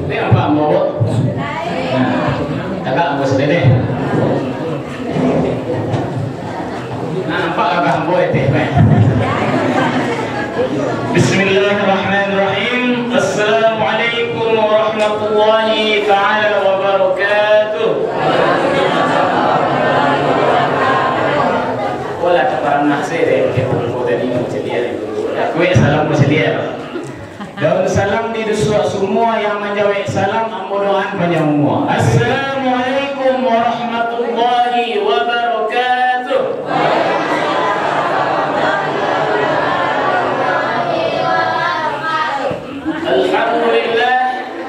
Ini apa ambo? Nah, agak ambo sedih. Nah, nampak agak ambo itu. Bismillahirrahmanirrahim. Assalamualaikum warahmatullahi taala wabarakatuh. Wala taparan nasi deh, kita tadi macam dia dulu. Aku salam macam dia. Daun salam di dusuk semua yang menjawab salam amudoan penyemua. Assalamualaikum warahmatullahi wabarakatuh.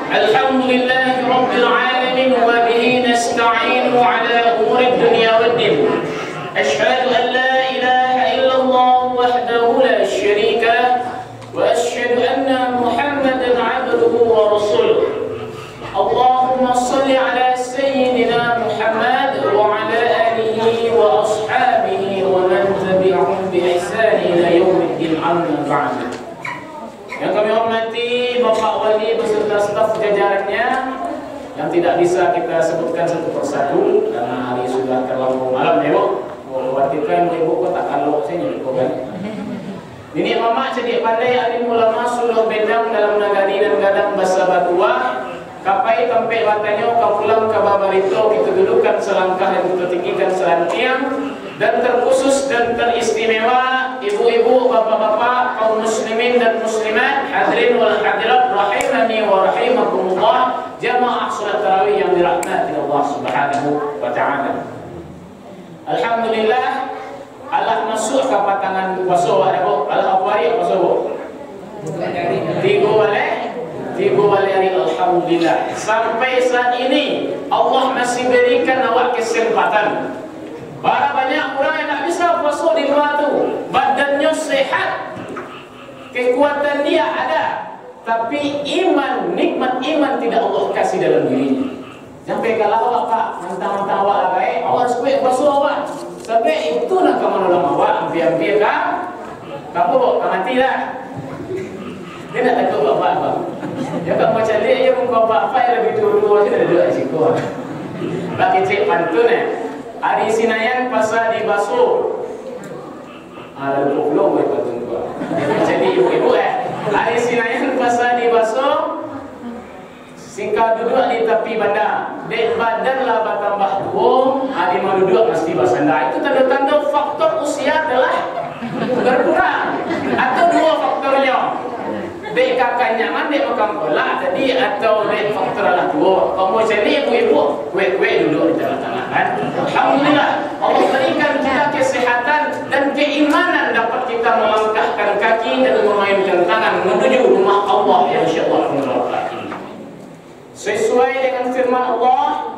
Alhamdulillah rabbil alamin wa bihi nasta'inu ala umuri dunya waddin. Ashhadu an la ilaha illallah wahdahu la syarika lah wa ashhadu anna Muhammadan abduhu wa rasuluh. Allahumma salli ala sayyidina Muhammad wa ala alihi wa ashabihi wa man tabi'ahum bi ihsan ila yaumiddin, amma ba'd. Yang kami hormati Bapak Wali beserta staf jajarannya yang tidak bisa kita sebutkan satu persatu karena hari sudah terlalu malam ya, Bu. Waktikan ibu ko tak kalau saya nyebut ko kan. Ini mama jadi pandai alim ulama suluh bedang dalam nagari dan gadang basa batua. Kapai tempe watanya kapulang kababarito kita dudukan selangkah dan kita tinggikan selantiang. Dan terkhusus dan teristimewa ibu-ibu, bapak-bapak, kaum muslimin dan muslimat, hadirin wal hadirat rahimani wa rahimakumullah, jamaah salat tarawih yang dirahmati Allah Subhanahu wa taala. Alhamdulillah, Allah masuk ke patangan puasa ada bu, Allah hari puasa bu. Tiga hari alhamdulillah. Sampai saat ini Allah masih berikan awak kesempatan. Para banyak orang yang tak bisa puasa di luar tu, badannya sehat, kekuatan dia ada, tapi iman, nikmat iman tidak Allah kasih dalam dirinya. Sampai kalau awak pak, mentang-mentang awak baik, awak harus kuat puasa awak. Sampai itu nak kamu nolong awak, hampir-hampir kan? Kamu mati lah. Dia nak takut bapak apa? Dia tak macam dia, dia pun bapak yang lebih tua-tua saja dah duduk di situ. Bagi cik pantun hari Sinayan pasal di Baso. Ada pulau boleh pantun tua. Jadi ibu-ibu hari Sinayan pasal di Baso. Singkat duduk di tepi bandar. Dek badan lah bertambah tua, hari mau duduk mesti bersandar. Itu tanda-tanda faktor usia adalah berkurang. Atau dua faktornya. Dek kakak nyaman, dek makan bola tadi, atau dek faktor adalah tua. Kamu jadi ibu-ibu, kue-kue duduk di tengah-tengah kan. Alhamdulillah, Allah berikan kita kesehatan dan keimanan dapat kita melangkahkan kaki dan memainkan tangan menuju rumah Allah yang insyaAllah menerapkan. Sesuai dengan firman Allah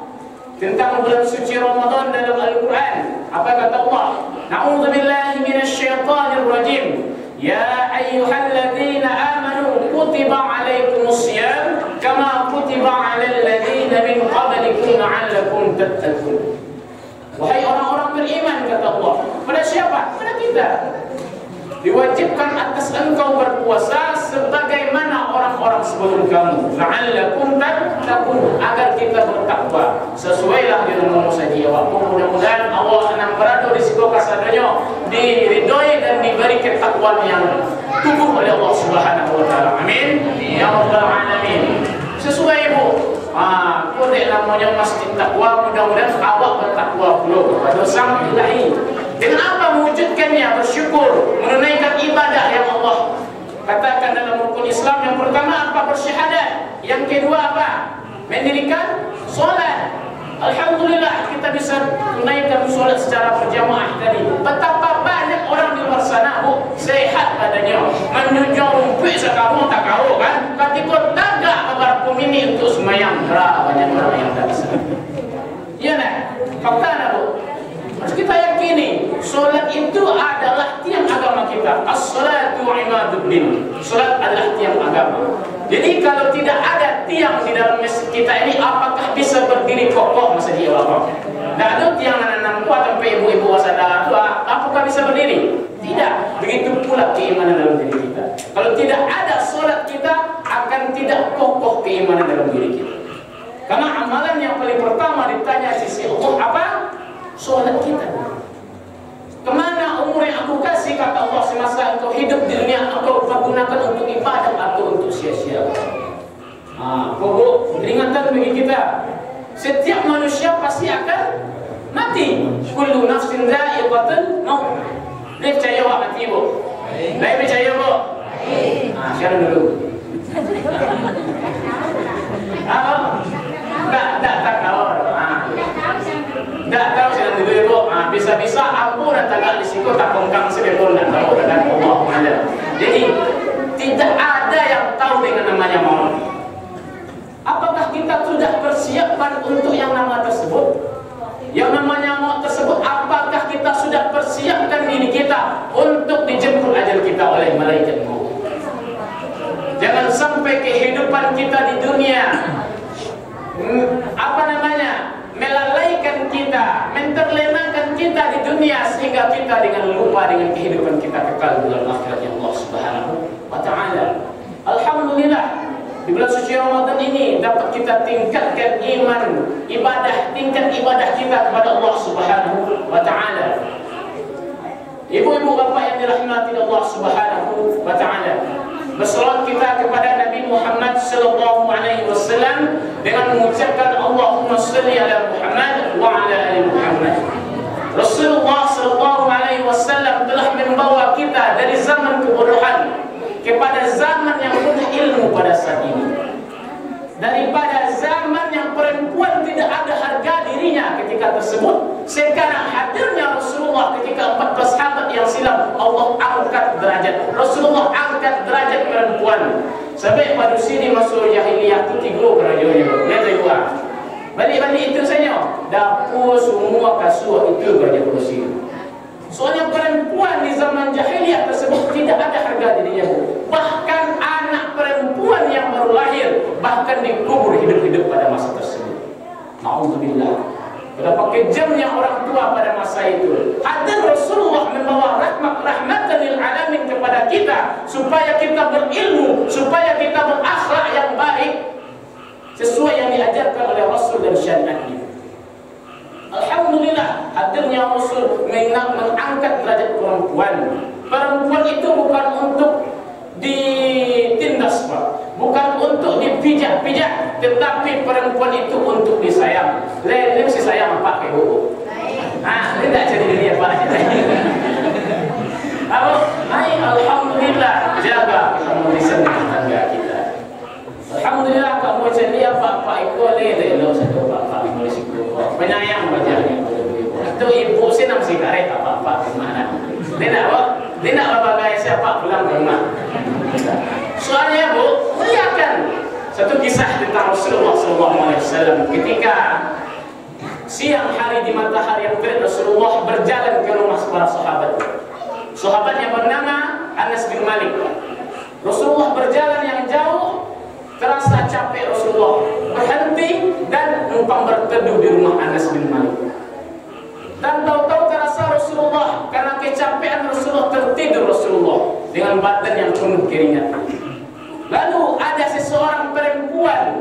tentang bulan suci Ramadan dalam Al-Quran. Apa kata Allah? Na'udzubillahi minasyaitanir rajim. Ya ayyuhalladzina amanu kutiba alaikumusiyam kama kutiba alal ladzina min qablikum la'allakum tattaqun. Wahai orang-orang beriman, kata Allah. Pada siapa? Pada kita. Diwajibkan atas engkau berpuasa sebagaimana orang-orang sebelum kamu, la'allakum tattaqun, agar kita bertakwa. Sesuailah dengan Musa jiwa. Mudah-mudahan Allah akan berada di situ kasadanya, diridhoi dan diberi ketakwaan yang tumbuh oleh Allah Subhanahu wa taala. Amin ya rabbal alamin. Sesuai Bu. Kode namanya masjid takwa, mudah-mudahan awak bertakwa pula kepada Sang Ilahi. Dengan apa mewujudkannya? Bersyukur, menunaikan ibadah yang Allah katakan dalam rukun Islam. Yang pertama apa? Bersyahadat. Yang kedua apa? Mendirikan solat. Alhamdulillah kita bisa tunaikan solat secara berjamaah tadi. Betapa banyak orang di luar sana Bu, sehat badannya, menunjuk rumput sekarang tak kau kan, ketika tagak beberapa minit untuk semayang, banyak orang yang tak bisa. Ya nak, fakta nak Bu. Harus kita yakini solat itu adalah tiang agama kita. As-salatu imaduddin. Solat adalah tiang agama. Jadi kalau tidak ada tiang di dalam masjid kita ini, apakah bisa berdiri kokoh masa dia bapak? Tidak ada tiang anak-anak kuat sampai ibu-ibu wasada tua, apakah bisa berdiri? Tidak. Begitu pula keimanan dalam diri kita. Kalau tidak ada solat kita, akan tidak kokoh keimanan dalam diri kita. Karena amalan yang paling pertama ditanya sisi Allah apa? Sholat kita. Kemana umur yang aku kasih, kata Allah, semasa engkau hidup di dunia, engkau pergunakan untuk ibadah atau untuk sia-sia? Pokok peringatan bagi kita, setiap manusia pasti akan mati. Kullu nafsin dha'iqatul maut. Dia percaya awak mati, Bu? Dia percaya, Bu? Sekarang dulu. Tak tahu. Tak tahu saya dulu, Bu. Bisa-bisa aku dan tagak di situ tak kongkang sebelum tak tahu dan Allah mengajar. Jadi tidak ada yang tahu dengan namanya maut. Apakah kita sudah persiapkan untuk yang nama tersebut? Yang namanya maut tersebut, apakah kita sudah persiapkan diri kita untuk dijemput ajal kita oleh malaikat maut? Jangan sampai kehidupan kita di dunia melalaikan kita, menterlenakan kita di dunia sehingga kita dengan lupa dengan kehidupan kita kekal di dalam akhirat Allah Subhanahu wa taala. Alhamdulillah, di bulan suci Ramadan ini dapat kita tingkatkan iman, tingkat ibadah kita kepada Allah Subhanahu wa taala. Ibu-ibu bapak yang dirahmati Allah Subhanahu wa taala, bersalawat kita kepada Nabi Muhammad sallallahu alaihi wasallam dengan mengucapkan Allahumma shalli ala Muhammad wa ala ali Muhammad. Rasulullah sallallahu alaihi wasallam telah membawa kita dari zaman kebodohan kepada zaman yang penuh ilmu pada saat ini. Daripada zaman yang perempuan tidak ada harga dirinya ketika tersebut, sekarang hadirnya Rasulullah ketika 14 sahabat yang silam, Allah angkat derajat. Rasulullah angkat derajat perempuan. Sampai pada sini masuk jahiliyah tu 3 kerajaan. Lihat juga. Balik-balik itu saja. Dapur semua kasur itu kerajaan kursi. Soalnya perempuan di zaman jahiliyah tersebut tidak ada harga dirinya. Bahkan anak perempuan yang baru lahir bahkan dikubur hidup-hidup pada masa tersebut. Na'udzubillah. Betapa kejamnya orang tua pada masa itu. Hadir Rasulullah membawa rahmatan lil alamin kepada kita supaya kita berilmu, supaya kita berakhlak yang baik sesuai yang diajarkan oleh Rasul dan syariatnya. Alhamdulillah, hadirnya Rasul mengangkat derajat perempuan. Perempuan itu bukan untuk ditindas, Pak, bukan untuk dipijak-pijak, tetapi perempuan itu untuk disayang. Dia mesti sayang Pak kayak buku. Dia tidak jadi dia Pak. Alhamdulillah, jaga keharmonisan tetangga kita. Alhamdulillah, kamu jadi apa itu lele lo satu Pak Polisi penyayang wajahnya. Itu ibu sih nam si karet apa gimana? Tidak bagai siapa pulang ke rumah. Soalnya Bu, lihatkan satu kisah tentang Rasulullah SAW ketika siang hari di matahari yang terik, Rasulullah berjalan ke rumah para sahabat. Sahabat yang bernama Anas bin Malik. Rasulullah berjalan yang jauh, terasa capek Rasulullah, berhenti dan numpang berteduh di rumah Anas bin Malik. Dan tahu-tahu terasa Rasulullah karena kecapean Rasulullah tertidur Rasulullah dengan badan yang penuh keringat. Lalu ada seseorang perempuan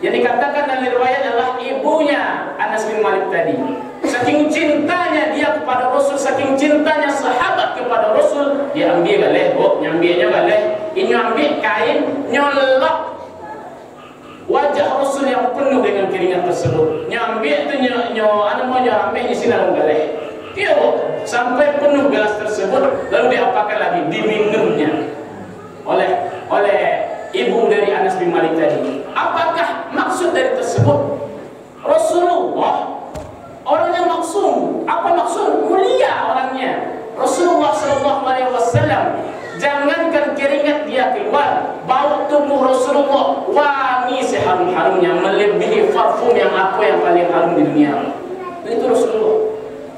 yang dikatakan dalam riwayat adalah ibunya Anas bin Malik tadi. Saking cintanya dia kepada Rasul, saking cintanya sahabat kepada Rasul, dia ambil galeh, nyambilnya galeh, ini ambil kain, nyolok wajah Rasul yang penuh dengan keringat tersebut. Nyambil itu ambil di sini dalam galeh. Iya, sampai penuh gelas tersebut, lalu diapakan lagi? Diminumnya oleh ibu dari Anas bin Malik tadi. Apakah maksud dari tersebut? Rasulullah orangnya maksum. Apa maksud? Mulia orangnya. Rasulullah SAW, jangankan keringat dia keluar, bau tubuh Rasulullah wangi seharum-harumnya, melebihi parfum yang paling harum di dunia. Itu Rasulullah.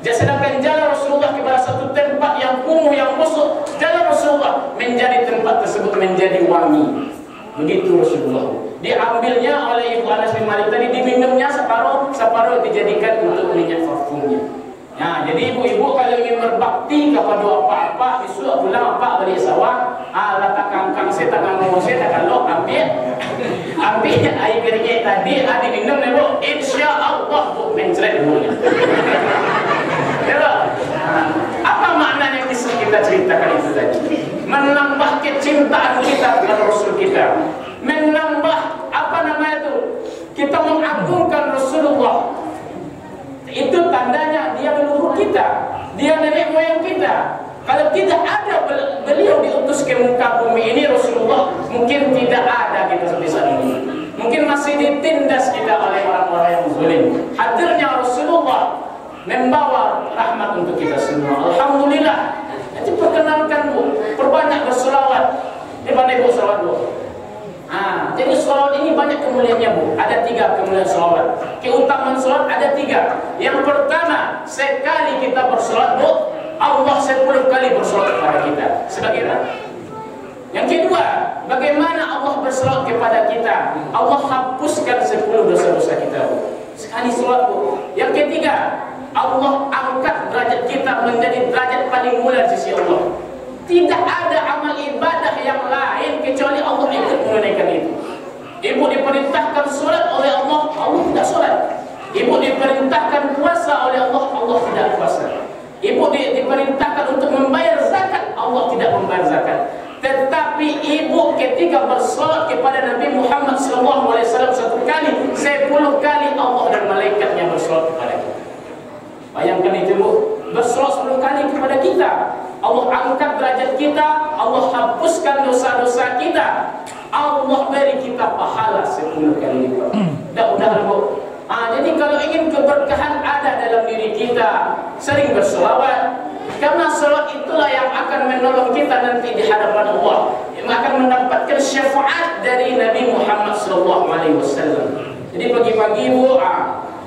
Sedangkan jalan Rasulullah kepada satu tempat yang kumuh, yang busuk, jalan Rasulullah menjadi tempat tersebut menjadi wangi. Begitu Rasulullah. Diambilnya oleh ibu Anas bin Malik tadi, diminumnya separuh dijadikan untuk minyak parfumnya. Nah, jadi ibu-ibu kalau ingin berbakti kepada apa-apa, besok pulang apa balik sawah, Letak kangkang saya, tangan ngomong saya, takkan lo ambil air keringnya tadi, ada minum nih bu, insya Allah bu mencret dulunya. Ya, apa makna yang bisa kita ceritakan itu tadi? Menambah kecintaan kita kepada Rasul kita, menambah apa namanya itu? Kita mengagungkan Rasulullah. Itu tandanya dia leluhur kita, dia nenek moyang kita. Kalau tidak ada beliau diutus ke muka bumi ini, Rasulullah, mungkin tidak ada kita seperti saat ini. Mungkin masih ditindas kita oleh orang-orang yang zalim. Hadirnya Rasulullah membawa rahmat untuk kita semua. Alhamdulillah. Jadi perkenalkan bu, perbanyak berselawat. Di mana ibu selawat bu? Jadi selawat ini banyak kemuliaannya bu. Ada 3 kemuliaan selawat. Keutamaan selawat ada 3. Yang pertama, sekali kita berselawat bu, Allah 10 kali berselawat kepada kita. Sebagaimana? Yang kedua, bagaimana Allah berselawat kepada kita? Allah hapuskan 10 dosa-dosa kita bu. Sekali selawat bu. Yang ketiga, Allah angkat derajat kita menjadi derajat paling mulia di sisi Allah. Tidak ada amal ibadah yang lain kecuali Allah ikut menunaikan itu. Ibu diperintahkan sholat oleh Allah, Allah tidak sholat. Ibu diperintahkan puasa oleh Allah, Allah tidak puasa. Ibu diperintahkan untuk membayar zakat, Allah tidak membayar zakat. Tetapi ibu ketika bersolat kepada Nabi Muhammad SAW 1 kali, 10 kali Allah dan malaikatnya bersolat kepada kita. Bayangkan itu bu, bersolat 10 kali kepada kita. Allah angkat derajat kita, Allah hapuskan dosa-dosa kita, Allah beri kita pahala 10 kali lipat. Mudah-mudahan bu. Jadi kalau ingin keberkahan ada dalam diri kita, sering berselawat. Karena selawat itulah yang akan menolong kita nanti di hadapan Allah, yang akan mendapatkan syafaat dari Nabi Muhammad SAW. Jadi pagi-pagi bu,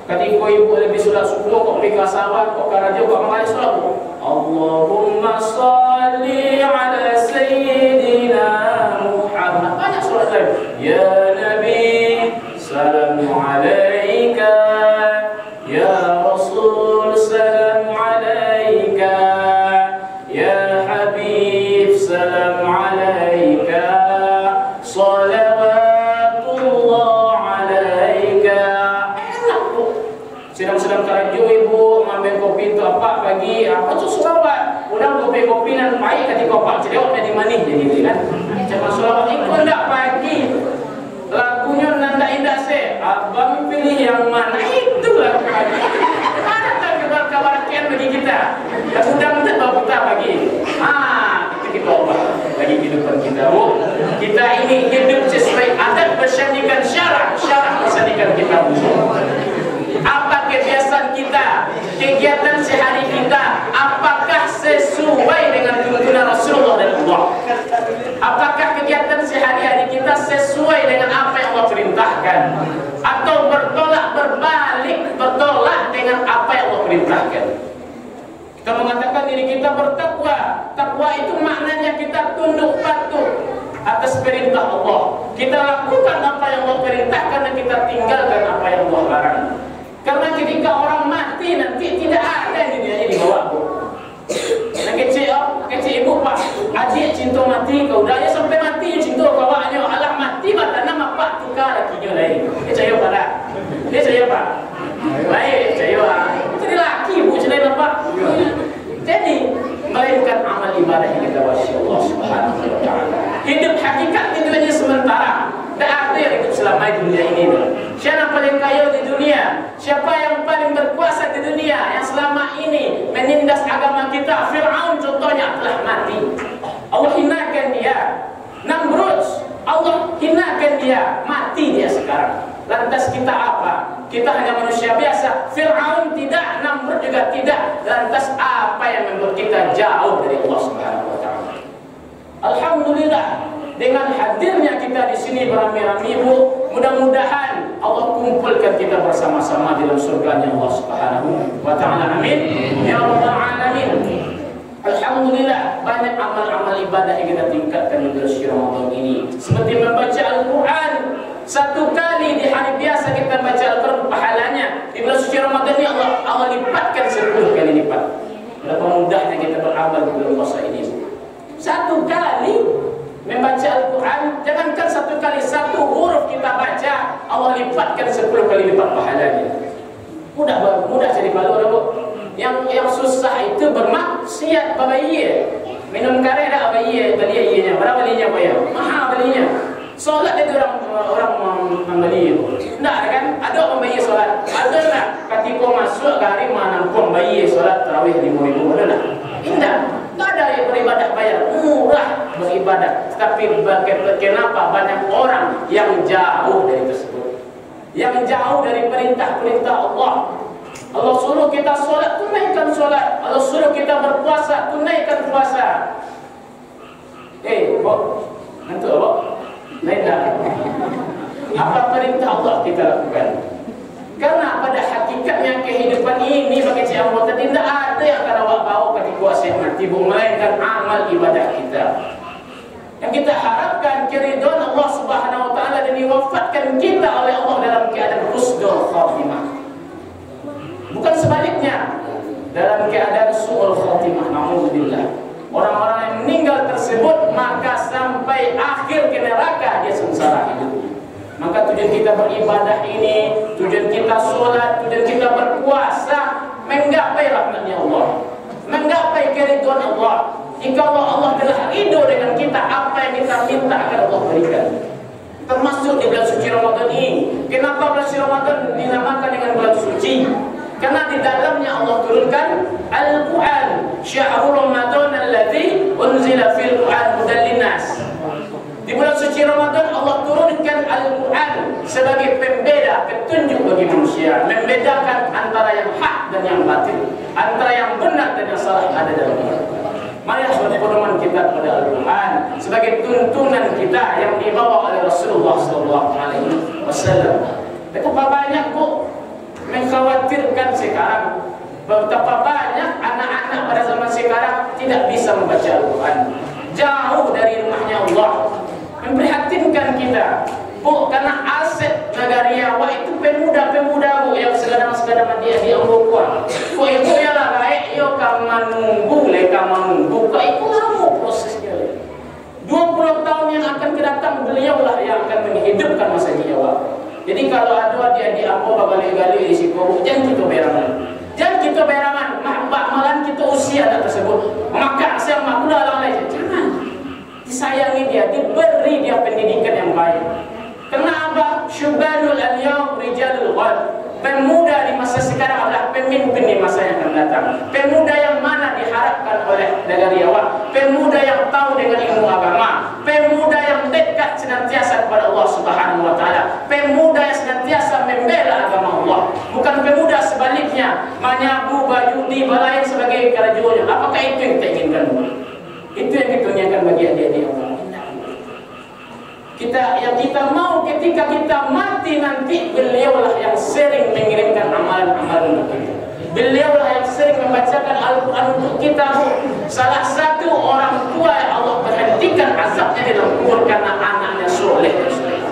ketika ibu lebih sudah subuh, kok pergi ke sawah, kok karaja, kok mengalir sholat bu. Allahumma salli ala Sayyidina Muhammad. Banyak sholat lain. Ya Nabi, salamu alaika. Ya Rasul, salamu alaika. Ya Habib, salamu alaika. Salawatullah alaika. Enak bu. Sedang-sedang karajo ibu ngambil kopi itu apa pagi, apa tuh selawat. Udah kopi nan baik ketika pak cedok jadi manis jadi kan. Cuma selawat itu enggak pagi. Lagunya nanda indah se, abang pilih yang mana itu lagu pagi. Ada tak kabar-kabar bagi kita. Ya mudah-mudahan bapak kita pagi. Itu kita ubah bagi kehidupan kita bu. Kita ini hidup sesuai adat bersandingkan syarak bersandingkan kita bu. Apa kebiasaan kita, kegiatan sehari kita, apakah sesuai dengan tuntunan Rasulullah dan Allah? Apakah kegiatan sehari-hari kita sesuai dengan apa yang Allah perintahkan? Atau bertolak dengan apa yang Allah perintahkan? Kita mengatakan diri kita bertakwa. Takwa itu maknanya kita tunduk patuh atas perintah Allah. Kita lakukan apa yang Allah perintahkan dan kita tinggalkan apa yang Allah larang. Karena ketika orang mati nanti tidak ada di dunia ini bawa bu. Kecil ibu pak, adik cinta mati kau dah ya sampai mati cinta kawaknya. Alah mati mata nama pak tukar lakinya lain. Caya pada, caya pak. Baik caya. Jadi laki bu caya pak. Jadi melainkan amal ibadah yang kita wasi Allah Subhanahu Wa Taala. Hidup hakikat di dunia sementara. Tak ada yang hidup selama di dunia ini. Siapa paling kaya di dunia? Siapa yang paling berkuasa di dunia yang selama ini menindas agama kita? Fir'aun contohnya telah mati. Allah hinakan dia. Namrud, Allah hinakan dia. Mati dia sekarang. Lantas kita apa? Kita hanya manusia biasa. Fir'aun tidak, Namrud juga tidak. Lantas apa yang membuat kita jauh dari Allah Subhanahu Wa Taala? Alhamdulillah. Dengan hadirnya kita di sini beramai-ramai bu, mudah-mudahan Allah kumpulkan kita bersama-sama dalam surganya Allah Subhanahu Wa Taala. Amin. Ya Rabbal Alamin. Alhamdulillah banyak amal-amal ibadah yang kita tingkatkan di bulan Ramadan ini. Seperti membaca Al-Quran 1 kali di hari biasa kita baca Al-Quran pahalanya. Di bulan suci Ramadan ini Allah lipatkan 10 kali lipat. Berapa mudahnya kita beramal di bulan puasa ini. 1 kali dapatkan 10 kali lipat pahalanya. Mudah jadi balu dah. Yang susah itu bermaksiat babayie. Minum kare dah babayie, beli ianya. Berapa belinya bayar? Mahal belinya. Solat itu orang membeli itu. Tidak kan? Ada orang bayi solat. Ada tak? Ketika masuk ke hari mana pun bayi solat tarawih 5.000. Ada tak? Tidak. Tak ada yang beribadah bayar. Murah beribadah. Tapi kenapa banyak orang yang jauh dari tersebut? Yang jauh dari perintah-perintah Allah. Allah suruh kita solat, tunaikan solat. Allah suruh kita berpuasa, tunaikan puasa. Bok, nanti bok. Lain dah. Apa perintah Allah kita lakukan? Karena pada hakikatnya kehidupan ini bagi anggota tidak ada yang akan awak bawa ketika saya mati, melainkan amal ibadah kita. Yang kita harapkan keridhaan Allah Subhanahu Wa Taala dan diwafatkan kita oleh Allah dalam keadaan husnul khatimah. Bukan sebaliknya, dalam keadaan su'ul khatimah. Nauzubillah. Orang-orang yang meninggal tersebut maka sampai akhir ke neraka dia sengsara hidup. Maka tujuan kita beribadah ini, tujuan kita sholat, tujuan kita berpuasa, menggapai rahmatnya Allah, menggapai keridhaan Allah. Jika Allah telah ridho dengan kita, apa yang kita minta akan Allah berikan. Termasuk di bulan suci Ramadan ini. Kenapa bulan suci Ramadan dinamakan dengan bulan suci? Karena di dalamnya Allah turunkan Al-Quran. Syahrul Ramadan alladzi unzila fil Quran hudan linnas. Di bulan suci Ramadan Allah turunkan Al-Quran sebagai pembeda, petunjuk bagi manusia, membedakan antara yang hak dan yang batil, antara yang benar dan yang salah ada dalam Al-Quran. Mari sebagai pedoman kita kepada Al-Quran, sebagai tuntunan kita yang dibawa oleh Rasulullah SAW. Betapa banyak mengkhawatirkan sekarang, betapa banyak anak-anak pada zaman sekarang tidak bisa membaca Al-Quran, jauh dari rumahnya Allah. Memprihatinkan kita, Bu, karena aset nagaria wah itu pemuda-pemuda Bu yang sedang dia diambil kuat. Bu itu ya lah baik, yo kamu menunggu, kau itu lama prosesnya. 20 tahun yang akan kedatang beliaulah yang akan menghidupkan masa Jawa. Jadi kalau ada dia diambil balik-balik di situ, jangan kita beraman. Jangan kita beraman, malam kita usia tersebut. Maka saya maklum orang lain, jangan. Disayangi dia, diberi dia pendidikan yang baik. Kenapa? Syubanul al-yawm rijalul ghad. Pemuda di masa sekarang adalah pemimpin di masa yang akan datang. Pemuda yang mana diharapkan oleh negarawan, pemuda yang tahu dengan ilmu agama, pemuda yang dekat senantiasa kepada Allah Subhanahu Wa Taala, pemuda yang senantiasa membela agama Allah. Bukan pemuda sebaliknya menyabu baju di balain sebagai kerajuannya. Apakah itu yang kita inginkan? Itu yang kita inginkan bagi adik-adik Allah. Yang kita mau ketika kita mati nanti, beliaulah yang sering mengirimkan amalan-amalan untuk kita. Beliaulah yang sering membacakan Al-Quran untuk kita. Salah satu orang tua yang Allah berhentikan azabnya di dalam kubur karena anaknya soleh dan soleh.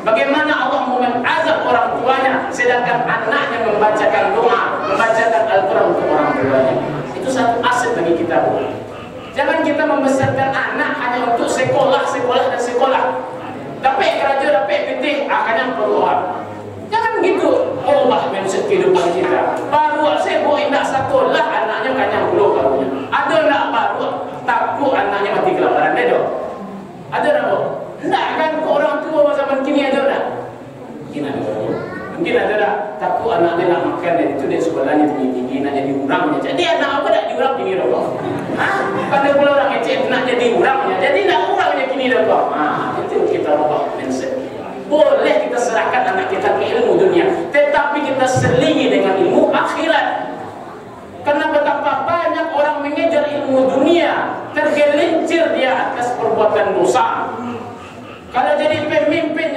Bagaimana Allah mau mengazab orang tuanya sedangkan anaknya membacakan doa, membacakan Al-Quran untuk orang tuanya. Itu satu aset bagi kita. Jangan kita membesarkan anak hanya untuk sekolah dan sekolah. Dapat kerja, dapat PT, akannya berdoa. Jangan begitu. Allah menusuk kehidupan kita. Baru saya boleh nak sekolah, anaknya kanyang belum barunya. Ada nak baru takut anaknya mati kelaparan. Ada tak? Ada tak? Tidak kan orang tua zaman kini ada tak? Mungkin ada. Mungkin ada tak? Takut anak dia nak makan dan itu dia sekolahnya tinggi-tinggi, nak jadi urangnya. Jadi anak apa tak diurang tinggi rokok? Pada pula orang ecek nak jadi urangnya. Jadi nak urangnya kini rokok. Itu kita rubah mindset. Boleh kita serahkan anak kita ke ilmu dunia, tetapi kita selingi dengan ilmu akhirat. Karena betapa banyak orang mengejar ilmu dunia, tergelincir dia atas perbuatan dosa. Kalau jadi pemimpin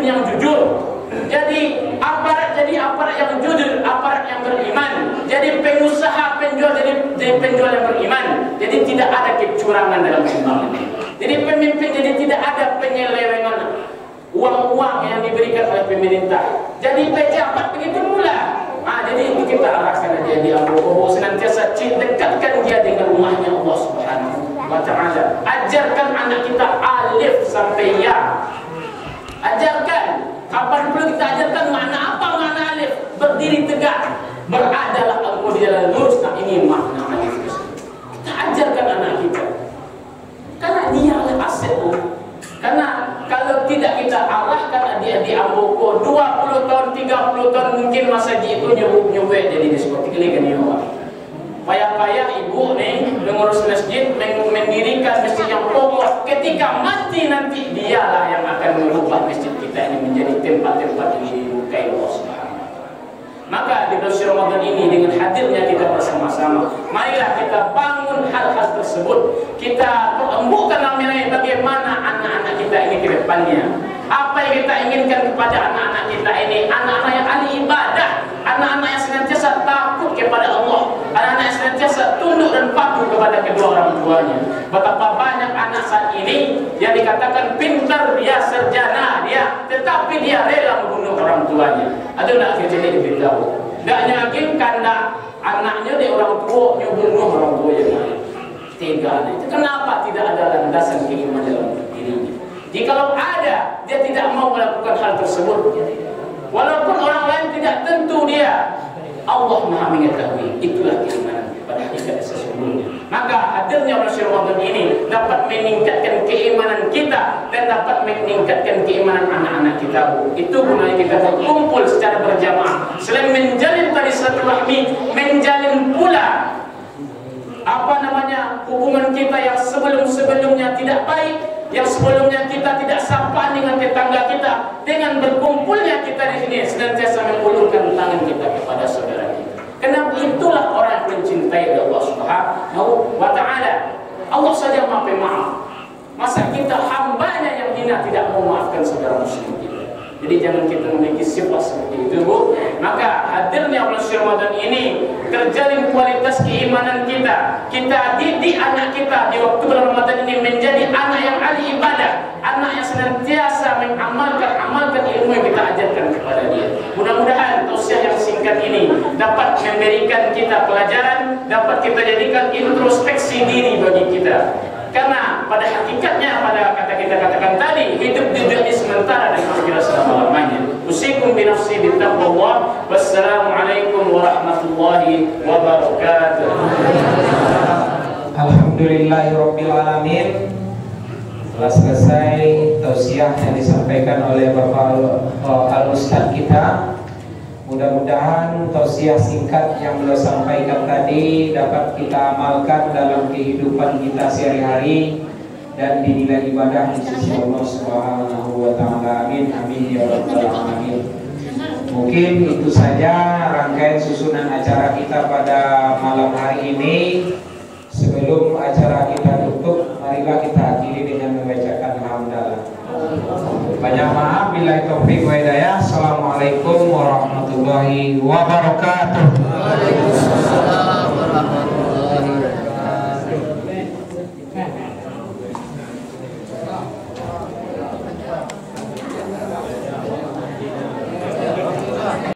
yang jujur. Jadi aparat yang jujur, aparat yang beriman. Jadi pengusaha, penjual jadi penjual yang beriman. Jadi tidak ada kecurangan dalam sumbangan. Jadi pemimpin jadi tidak ada penyelewengan uang-uang yang diberikan oleh pemerintah. Jadi pejabat begitu pula. Jadi itu kita arahkan dia di Allah. Senantiasa dekatkan dia dengan rumahnya Allah Subhanahu Wa Taala. Ajarkan anak kita alif sampai ya. Ajarkan Kapan perlu kita ajarkan makna apa makna alif? Berdiri tegak, beradalah engkau di jalan lurus. Nah, ini makna alif. Kita ajarkan anak kita, karena dia adalah aset. Karena kalau tidak kita arahkan adik-adik Amboko 20 tahun, 30 tahun mungkin masa itu nyubek jadi diskotik ini kan ya. Payah-payah ibu nih mengurus masjid, mendirikan masjid yang pokok. Ketika mati nanti dialah yang akan merubah masjid kita ini menjadi tempat-tempat yang dimukai Allah Subhanahu wa Ta'ala. Maka di bulan Ramadan ini dengan hadirnya kita bersama-sama, marilah kita bangun hal-hal tersebut. Kita embukan nilai bagaimana anak-anak kita ini ke depannya. Apa yang kita inginkan kepada anak-anak kita ini, anak-anak yang ahli ibadah, anak-anak yang senantiasa takut kepada Allah, anak-anak yang senantiasa tunduk dan patuh kepada kedua orang tuanya. Betapa banyak anak saat ini yang dikatakan pintar, dia sarjana, dia, tetapi dia rela membunuh orang tuanya. Ada nak kejadian lebih tahu. Tak yakin karena anaknya dia orang tua membunuh orang tua yang lain. Tega itu. Kenapa tidak ada landasan keimanan dalam dirinya? Jikalau ada, dia tidak mau melakukan hal tersebut. Walaupun orang lain tidak tentu dia, Allah Maha mengetahui. Itulah keimanan pada hakikat sesungguhnya. Maka hadirnya bulan Ramadan ini dapat meningkatkan keimanan kita dan dapat meningkatkan keimanan anak-anak kita. Itu gunanya kita berkumpul secara berjamaah. Selain menjalin tali silaturahmi, menjalin pula hubungan kita yang sebelum-sebelumnya tidak baik, yang sebelumnya kita tidak sapa dengan tetangga kita. Dengan berkumpulnya kita di sini senantiasa mengulurkan tangan kita kepada saudara kita. Karena itulah orang yang mencintai Allah Subhanahu wa Ta'ala. Allah saja Maha Pemaaf. Masa kita hambanya yang hina tidak mau maafkan saudara muslim kita? Jadi jangan kita memiliki sifat seperti itu, Bu. Maka hadirnya bulan Ramadan ini terjalin kualitas keimanan kita. Kita didik anak kita di waktu bulan Ramadan ini menjadi anak yang ahli ibadah, anak yang senantiasa mengamalkan ilmu yang kita ajarkan kepada dia. Mudah-mudahan tausiah yang singkat ini dapat memberikan kita pelajaran, dapat kita jadikan introspeksi diri bagi kita. Karena pada hakikatnya, pada kata kita katakan tadi, hidup di dunia sementara dan akhirat selama-lamanya. Usikum binafsi bittaqwallah. Wassalamualaikum warahmatullahi wabarakatuh. Alhamdulillahirabbil alamin. Telah selesai tausiah yang disampaikan oleh Bapak Al-Ustaz kita. Mudah-mudahan tausiah singkat yang beliau sampaikan tadi dapat kita amalkan dalam kehidupan kita sehari-hari dan dinilai ibadah di sisi Allah Subhanahu wa Ta'ala. Amin amin ya rabbal alamin. Mungkin itu saja rangkaian susunan acara kita pada malam hari ini. Sebelum acara kita tutup, marilah kita akhiri dengan membacakan hamdalah. Banyak maaf bila taufik wa hidayah. Assalamualaikum warahmatullahi wabarakatuh. Waalaikumsalam warahmatullahi wabarakatuh.